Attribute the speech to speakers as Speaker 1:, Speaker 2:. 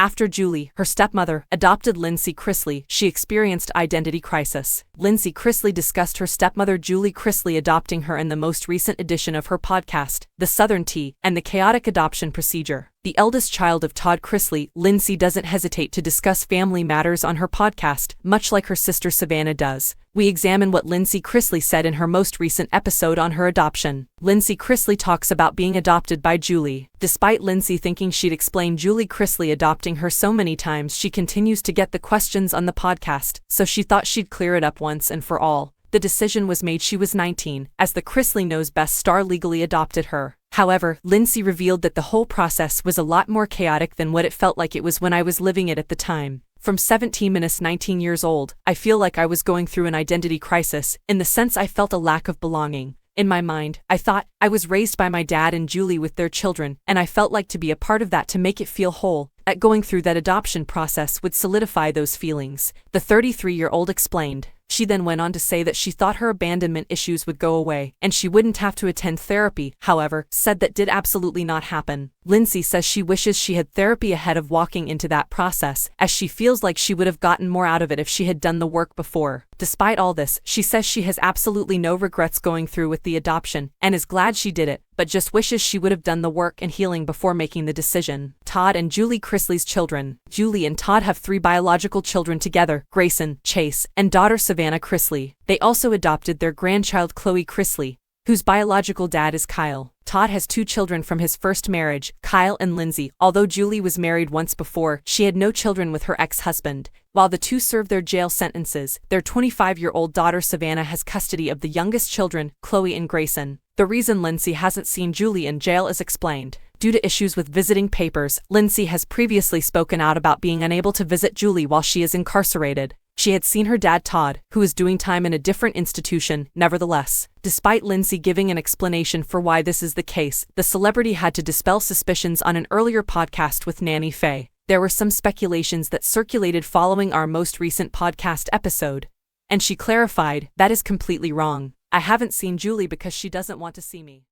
Speaker 1: After Julie, her stepmother, adopted Chrisley, she experienced identity crisis. Chrisley discussed her stepmother Julie Chrisley adopting her in the most recent edition of her podcast, The Southern Tea, and the chaotic adoption procedure. The eldest child of Todd Chrisley, Lindsay doesn't hesitate to discuss family matters on her podcast, much like her sister Savannah does. We examine what Lindsay Chrisley said in her most recent episode on her adoption. Lindsay Chrisley talks about being adopted by Julie. Despite Lindsay thinking she'd explained Julie Chrisley adopting her so many times, she continues to get the questions on the podcast, so she thought she'd clear it up once and for all. The decision was made she was 19, as the Chrisley Knows Best star legally adopted her. However, Lindsay revealed that the whole process was a lot more chaotic than what it felt like it was when I was living it at the time. From 17–19 years old, I feel like I was going through an identity crisis, in the sense I felt a lack of belonging. In my mind, I thought, I was raised by my dad and Julie with their children, and I felt like to be a part of that to make it feel whole, that going through that adoption process would solidify those feelings, the 33-year-old explained. She then went on to say that she thought her abandonment issues would go away, and she wouldn't have to attend therapy, however, said that did absolutely not happen. Lindsay says she wishes she had therapy ahead of walking into that process, as she feels like she would have gotten more out of it if she had done the work before. Despite all this, she says she has absolutely no regrets going through with the adoption, and is glad she did it, but just wishes she would have done the work and healing before making the decision. Todd and Julie Chrisley's children. Julie and Todd have 3 biological children together, Grayson, Chase, and daughter Savannah Chrisley. They also adopted their grandchild Chloe Chrisley, whose biological dad is Kyle. Todd has 2 children from his first marriage, Kyle and Lindsay. Although Julie was married once before, she had no children with her ex-husband. While the two serve their jail sentences, their 25-year-old daughter Savannah has custody of the youngest children, Chloe and Grayson. The reason Lindsay hasn't seen Julie in jail is explained. Due to issues with visiting papers, Lindsay has previously spoken out about being unable to visit Julie while she is incarcerated. She had seen her dad Todd, who is doing time in a different institution. Nevertheless, despite Lindsay giving an explanation for why this is the case, the celebrity had to dispel suspicions on an earlier podcast with Nanny Faye. There were some speculations that circulated following our most recent podcast episode, and she clarified, "That is completely wrong. I haven't seen Julie because she doesn't want to see me."